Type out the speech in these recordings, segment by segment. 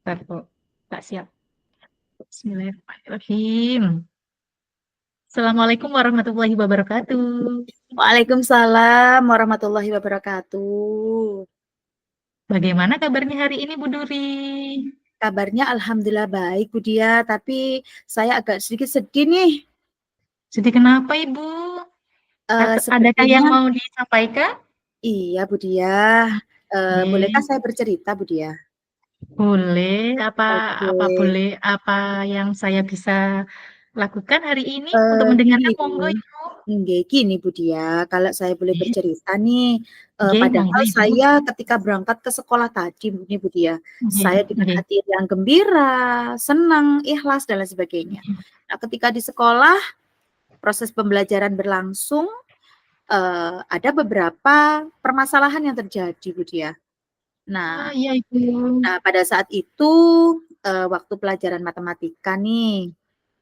Bentar, Bu. Tak siap. Bismillahirrahmanirrahim. Assalamualaikum warahmatullahi wabarakatuh. Waalaikumsalam warahmatullahi wabarakatuh. Bagaimana kabarnya hari ini, Bu Duri? Kabarnya alhamdulillah baik, Bu Dia, tapi saya agak sedikit sedih nih. Sedih kenapa, Ibu? Adakah yang Sepertinya mau disampaikan? iya, Bu Dia. Bolehkah Oke, saya bercerita, Bu Dia? boleh. Apa Oke. apa boleh apa yang saya bisa lakukan hari ini untuk Gini, mendengarkan? Bu. Monggo, Ibu. Gini, Bu Dia, kalau saya boleh Oke, bercerita nih, oke, monggo, padahal Ibu. saya ketika berangkat ke sekolah tadi, Bu Dia, Oke, saya dengan oke, hati yang gembira, senang, ikhlas, dan lain sebagainya. Nah, ketika di sekolah, proses pembelajaran berlangsung, ada beberapa permasalahan yang terjadi, Bu Dia. Ah, Nah, iya, Ibu. pada saat itu, waktu pelajaran matematika nih.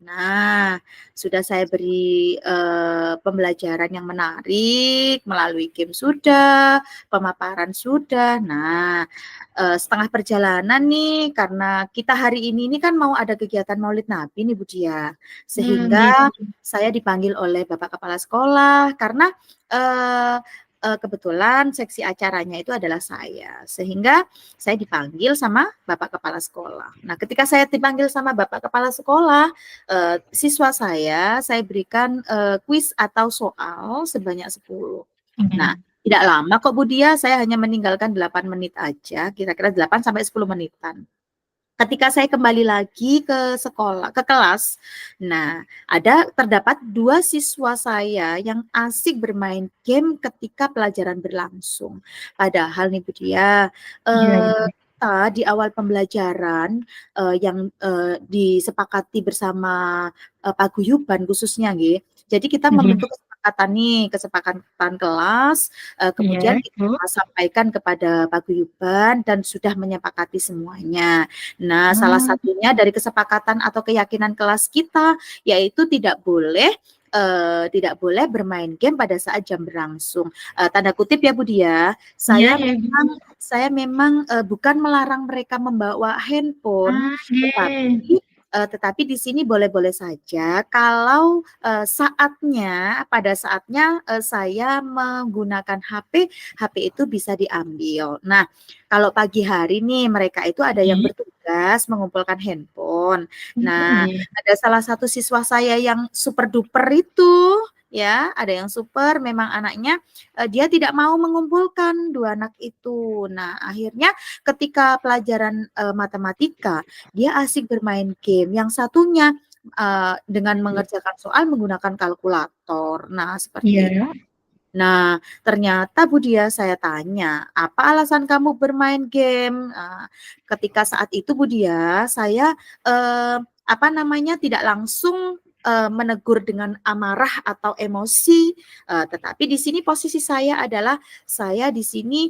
Nah, sudah saya beri pembelajaran yang menarik melalui game sudah, pemaparan sudah. Nah, setengah perjalanan nih, karena kita hari ini kan mau ada kegiatan Maulid Nabi nih, Bu Dia. Sehingga Gitu. saya dipanggil oleh Bapak Kepala Sekolah karena eh, kebetulan seksi acaranya itu adalah saya. Sehingga saya dipanggil sama Bapak Kepala Sekolah. Nah, ketika saya dipanggil sama Bapak Kepala Sekolah, siswa saya berikan kuis atau soal sebanyak 10. Nah, Oke. tidak lama kok Bu Dia, saya hanya meninggalkan 8 menit aja, kira-kira 8 sampai 10 menitan. Ketika saya kembali lagi ke sekolah, ke kelas, nah terdapat 2 siswa saya yang asik bermain game ketika pelajaran berlangsung. Padahal nih Bu Dia, Iya, Ibu. kita di awal pembelajaran yang disepakati bersama paguyuban khususnya nggih. Jadi kita Oke. membentuk kesepakatan kelas, kemudian Iya, kita Ibu. sampaikan kepada paguyuban dan sudah menyepakati semuanya. Nah, salah Ah, satunya dari kesepakatan atau keyakinan kelas kita yaitu tidak boleh bermain game pada saat jam berlangsung. Tanda kutip ya Bu Dia, iya, saya iya, Ibu. memang bukan melarang mereka membawa handphone, Ah, oke. tetapi di sini boleh-boleh saja kalau pada saatnya saya menggunakan HP, HP itu bisa diambil. Nah, kalau pagi hari nih mereka itu ada yang Oke. bertugas mengumpulkan handphone. Nah, Iya. ada salah satu siswa saya yang super duper itu, ya, ada yang super, memang anaknya dia tidak mau mengumpulkan 2 anak itu. Nah, akhirnya ketika pelajaran matematika, dia asik bermain game. Yang satunya dengan mengerjakan soal menggunakan kalkulator. Nah, seperti itu. Iya. Nah, ternyata Bu Dia, saya tanya, apa alasan kamu bermain game? Ketika saat itu Bu Dia, saya tidak langsung menegur dengan amarah atau emosi, tetapi di sini posisi saya adalah saya di sini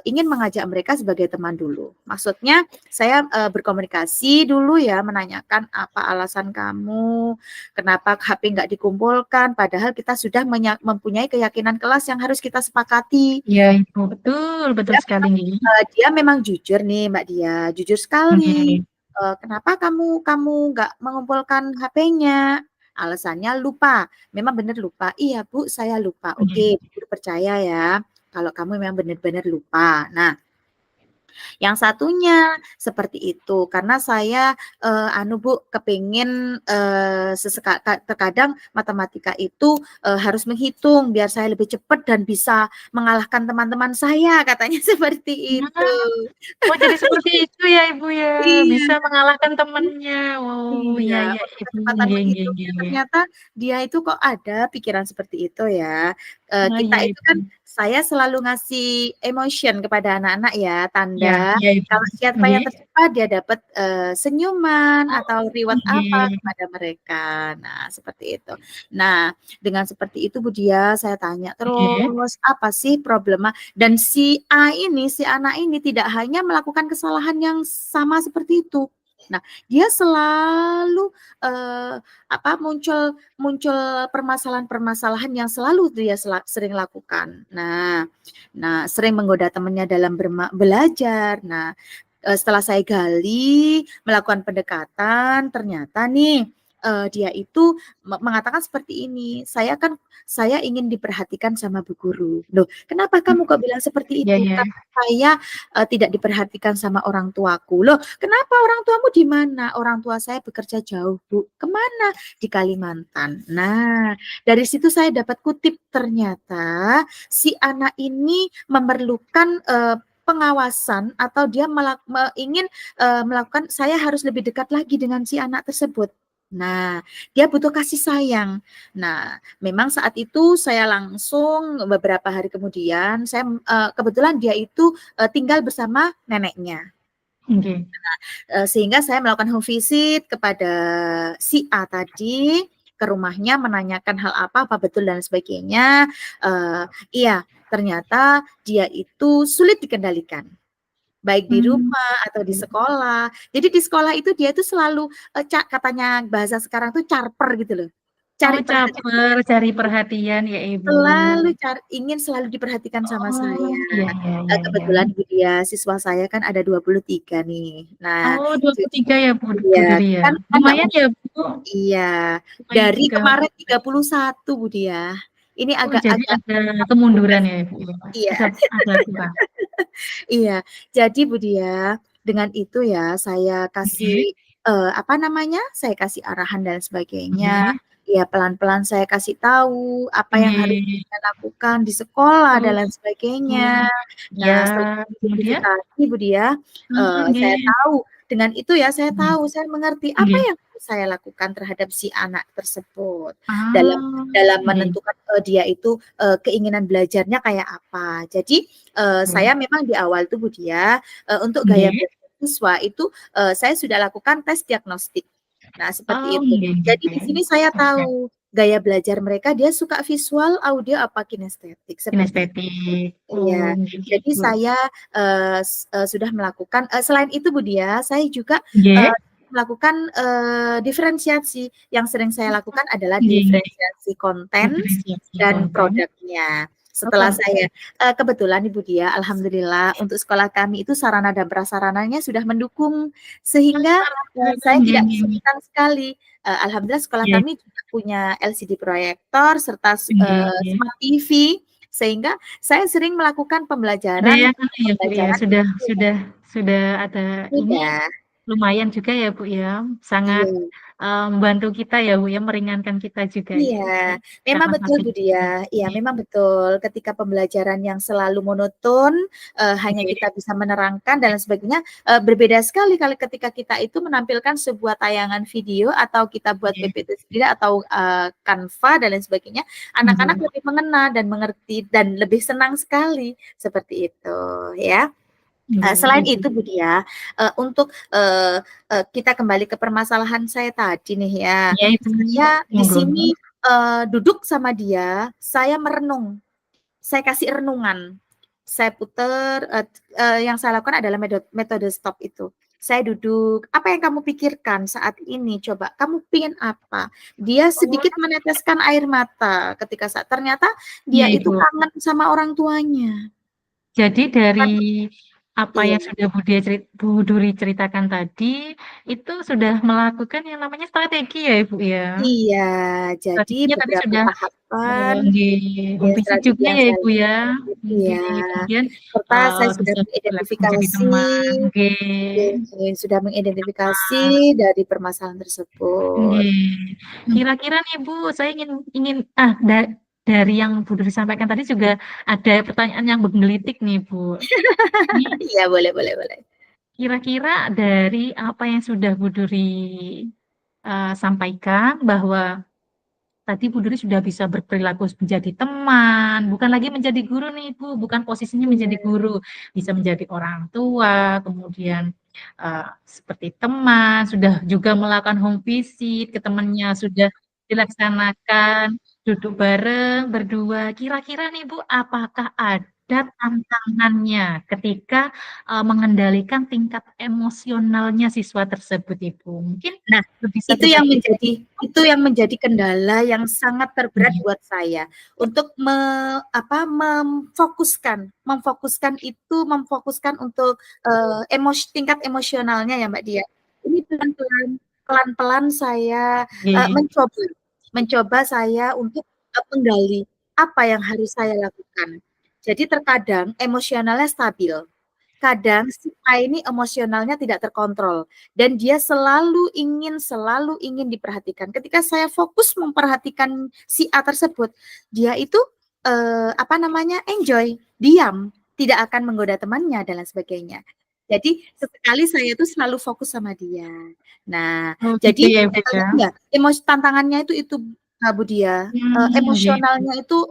ingin mengajak mereka sebagai teman dulu. Maksudnya saya berkomunikasi dulu ya, menanyakan apa alasan kamu, kenapa HP nggak dikumpulkan, padahal kita sudah mempunyai keyakinan kelas yang harus kita sepakati. Iya, Ibu. Betul, betul sekali nih. Dia memang jujur nih Mbak Dia, jujur sekali. Oke. Kenapa kamu kamu nggak mengumpulkan HP-nya? Alasannya lupa. Memang benar lupa. Iya Bu, saya lupa. Oke. Oke, Bu percaya ya kalau kamu memang benar-benar lupa. Nah, yang satunya seperti itu, karena saya, Bu, kepingin, terkadang matematika itu, harus menghitung biar saya lebih cepat dan bisa mengalahkan teman-teman saya, katanya seperti itu. Ah, oh, jadi seperti itu ya, Ibu ya. Iya. Bisa mengalahkan temannya. Oh, Iya, iya, iya, untuk Ibu. kecepatan Nggih, nggih, menghitungnya nggih. ternyata dia itu kok ada pikiran seperti itu ya. Oh, Kita iya, itu kan Ibu. saya selalu ngasih emotion kepada anak-anak ya, Iya, tanda iya, Ibu. kalau siapa yang Nggih. tercepat dia dapat, senyuman Oh, atau reward apa nggih. kepada mereka. Nah, seperti itu. Nah, dengan seperti itu Bu Dia, saya tanya Nggih. terus, "Apa sih problema?" Dan si anak ini tidak hanya melakukan kesalahan yang sama seperti itu. Nah, dia selalu, muncul muncul permasalahan-permasalahan yang selalu dia sering lakukan. Nah, sering menggoda temannya dalam belajar. Nah, setelah saya gali, melakukan pendekatan, ternyata nih dia itu mengatakan seperti ini, saya ingin diperhatikan sama Bu Guru. Loh, kenapa kamu kok bilang seperti Iya, itu? iya. Karena saya tidak diperhatikan sama orang tuaku. Loh, kenapa orang tuamu di mana? Orang tua saya bekerja jauh, Bu. Kemana? Di Kalimantan. Nah, dari situ saya dapat kutip, ternyata si anak ini memerlukan pengawasan atau dia ingin melakukan, saya harus lebih dekat lagi dengan si anak tersebut. Nah, dia butuh kasih sayang. Nah, memang saat itu saya langsung beberapa hari kemudian, saya kebetulan dia itu tinggal bersama neneknya. Oke. Sehingga saya melakukan home visit kepada si A tadi, ke rumahnya menanyakan hal apa betul dan sebagainya. Iya, ternyata dia itu sulit dikendalikan, baik di rumah atau di sekolah. Jadi di sekolah itu dia itu selalu katanya bahasa sekarang tuh carper gitu loh. Oh, Cari perhatian, caper, cari perhatian ya, Ibu. ingin selalu diperhatikan sama Oh, saya. iya, iya, iya, iya. Kebetulan dia siswa saya kan ada 23 nih. Nah, Oh, 23 ya, Bu iya, Duri ya? kan nggak Lumayan mungkin. ya, Bu? Iya, Lumayan dari juga. kemarin 31 Bu Dia. Ini Oh, jadi agak-agak ada kemunduran ya, Ibu? iya. Ada kurang. Iya, jadi Bu Dia, dengan itu ya saya Oke, kasih apa namanya? Saya kasih arahan dan sebagainya. oke, Ya pelan-pelan saya kasih tahu apa yang harus oke. saya lakukan di sekolah dan Oh, lain oh, sebagainya. ya, Nah, setelah kemudian? identifikasi Bu Dia, Oke, saya tahu dengan itu ya saya tahu, saya mengerti apa oke. yang harus saya lakukan terhadap si anak tersebut dalam Ah, dalam oke, menentukan dia itu keinginan belajarnya kayak apa. Jadi oke. saya memang di awal tuh Bu Dia, untuk gaya Oke. belajar siswa itu saya sudah lakukan tes diagnostik. Nah, seperti Oh, itu. iya, iya, Jadi iya. di sini saya Oke, tahu gaya belajar mereka, dia suka visual, audio, apa kinestetik, seperti itu. kinestetik. Oh, Iya, jadi gitu. saya sudah melakukan selain itu Bu Dia, saya juga Oke. melakukan diferensiasi. Yang sering saya lakukan adalah Iya, iya. diferensiasi konten Diferensiasi dan konten. produknya. Oh, Setelah saya kebetulan Ibu Dia, alhamdulillah untuk sekolah kami itu sarana dan prasarananya sudah mendukung sehingga saya nggih, tidak nggih. kesulitan sekali. Alhamdulillah sekolah Iya, kami juga punya LCD proyektor serta nggih, nggih. smart TV sehingga saya sering melakukan Ada pembelajaran yang anu ya, Bu, ya, pembelajaran sudah ada ini sudah. lumayan juga ya, Bu, ya, sangat, Iya. membantu kita ya, Bu, ya, meringankan kita juga Iya, ya, memang karena betul Bu Dia. fasilitasnya. Iya, Iya, memang betul. Ketika pembelajaran yang selalu monoton, hanya oke, kita bisa menerangkan dan lain sebagainya, berbeda sekali kalau ketika kita itu menampilkan sebuah tayangan video atau kita buat oke, PPT sendiri atau Canva dan lain sebagainya, anak-anak nggih, lebih mengena dan mengerti dan lebih senang sekali seperti itu, ya. nggih, Selain Ibu. itu Bu Dia, untuk kita kembali ke permasalahan saya tadi nih ya. Iya, Ibu, Saya di monggo. sini duduk sama dia, saya merenung, saya kasih renungan. Saya putar, yang saya lakukan adalah metode stop itu. Saya duduk, "Apa yang kamu pikirkan saat ini? Coba kamu pingin apa?" Dia Oh, sedikit meneteskan air mata ketika ternyata dia iya, itu Ibu. kangen sama orang tuanya. Jadi dari apa yang Iya. sudah Bu Duri ceritakan tadi, itu sudah melakukan yang namanya strategi ya, Ibu, ya? Iya, jadi Strateginya tadi beberapa sudah, tahapan nggih, ya home visit strategi juga yang ya, saya Ibu, ya? lakukan Nggih, iya, kemudian, serta saya sudah bisa berlaku menjadi mengidentifikasi teman, nggih, sudah mengidentifikasi dari permasalahan tersebut. nggih. Mmm, Kira-kira nih, Bu, saya ingin ingin dari yang Bu Duri sampaikan tadi juga ada pertanyaan yang menggelitik nih, Bu. Ini iya boleh boleh boleh. kira-kira dari apa yang sudah Bu Duri, sampaikan bahwa tadi Bu Duri sudah bisa berperilaku menjadi teman, bukan lagi menjadi guru nih Bu, bukan posisinya menjadi Iya guru, bisa menjadi orang tua, kemudian, seperti teman, sudah juga melakukan home visit ke temannya, sudah dilaksanakan duduk bareng berdua. Kira-kira nih Bu, apakah ada tantangannya ketika, mengendalikan tingkat emosionalnya siswa tersebut, Ibu? Mungkin Nah, bisa berbagi itu yang menjadi kendala yang sangat terberat nggih, buat saya untuk memfokuskan untuk, tingkat emosionalnya ya, Mbak Dia. Ini pelan-pelan saya, nggih, mencoba saya untuk, menggali apa yang harus saya lakukan. Jadi terkadang emosionalnya stabil, kadang si A ini emosionalnya tidak terkontrol dan dia selalu ingin diperhatikan. Ketika saya fokus memperhatikan si A tersebut, dia itu enjoy, diam, tidak akan menggoda temannya dan lain sebagainya. Jadi sesekali saya itu selalu fokus sama dia. Nah, oh gitu jadi ya, Ibu, ya? ya, tantangannya itu Bu Dia, Nggih. emosionalnya itu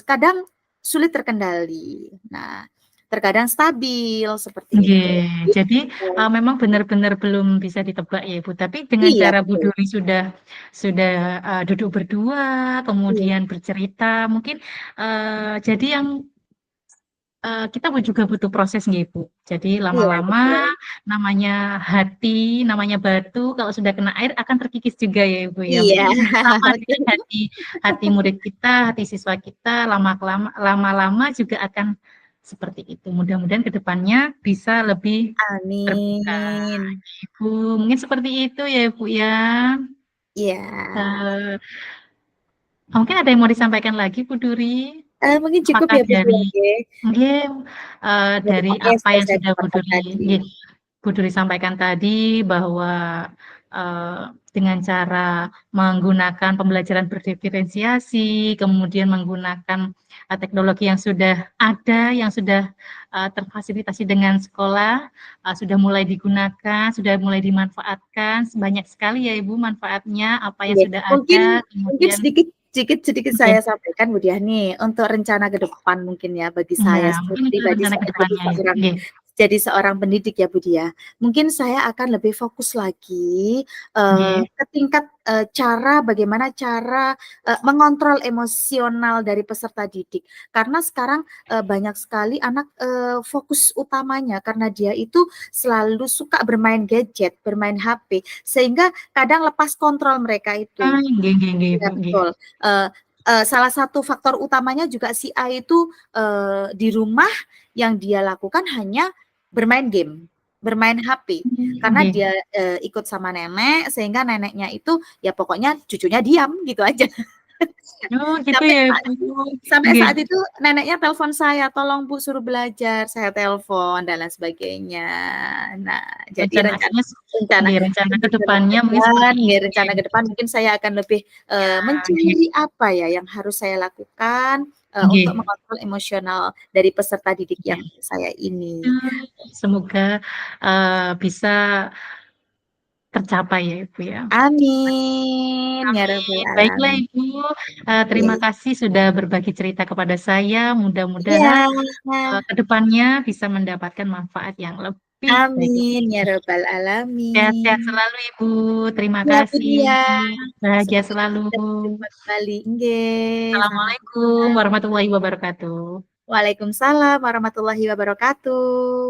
kadang sulit terkendali. Nah, terkadang stabil seperti Nggih, itu. jadi, Gitu. memang benar-benar belum bisa ditebak ya, Ibu, tapi dengan Iya cara Bu betul. Duri sudah, duduk berdua, Iya kemudian bercerita, mungkin, jadi yang kita juga butuh proses nggih, Bu. Jadi iya lama-lama betul. namanya batu kalau sudah kena air akan terkikis juga ya, Ibu, ya. Iya Mungkin sama dengan betul. hati murid kita, hati siswa kita lama-lama juga akan seperti itu. Mudah-mudahan ke depannya bisa lebih terbuka, Amin. Ibu. Mungkin seperti itu ya, Ibu, ya. Iya. Eee, mungkin ada yang mau disampaikan lagi, Bu Duri? Mungkin cukup Apakah ya Bu Dia, dari nggih. mungkin, dari Oke, apa yang selesai sudah kesempatan tadi. Bu Duri sampaikan tadi bahwa, dengan cara menggunakan pembelajaran berdiferensiasi, kemudian menggunakan, teknologi yang sudah ada, yang sudah, terfasilitasi dengan sekolah, sudah mulai digunakan, sudah mulai dimanfaatkan, banyak sekali ya Ibu manfaatnya, apa yang Oke, sudah mungkin ada, mungkin kemudian sedikit oke, saya sampaikan Bu Diah nih, untuk rencana ke depan mungkin ya bagi iya, saya mungkin itu pribadi rencana ke depannya ya, nggih, jadi seorang pendidik ya Bu Diah. Mungkin saya akan lebih fokus lagi, nggih. ke tingkat, bagaimana cara, mengontrol emosional dari peserta didik. Karena sekarang, banyak sekali anak, fokus utamanya karena dia itu selalu suka bermain gadget, bermain HP, sehingga kadang lepas kontrol mereka itu. Nggih, Iya Ibu, nggih. betul, eee salah satu faktor utamanya juga si A itu, di rumah yang dia lakukan hanya bermain game, bermain HP. Karena Nggih. dia, ikut sama nenek, sehingga neneknya itu ya pokoknya cucunya diam, gitu aja. Oh gitu Sampai ya, saat Bu, sampai nggih. saat itu neneknya telepon saya, "Tolong Bu suruh belajar," saya telepon dan lain sebagainya. Nah, jadi Rencananya rencana nggih, rencana ke rencana ke depannya mungkin depan seperti nggih, itu ya, rencana ke depan mungkin saya akan lebih, iya, nggih, mencari apa ya yang harus saya lakukan, untuk nggih, mengontrol emosional dari peserta didik yang nggih. saya ini. Semoga, bisa tercapai ya, Ibu, ya. Amin, ya rabbal Amin. Baiklah alamin. Ibu, terima Oke. kasih sudah berbagi cerita kepada saya, mudah-mudahan, Iya. ke depannya bisa mendapatkan manfaat yang lebih baik Amin, ya lagi. rabbal Sehat-sehat alamin. selalu Ibu, terima Iya Bu kasih, Dia, bahagia semoga selalu. kita berjumpa kembali. Nggih, Assalamualaikum sama-sama. warahmatullahi wabarakatuh. Waalaikumsalam warahmatullahi wabarakatuh.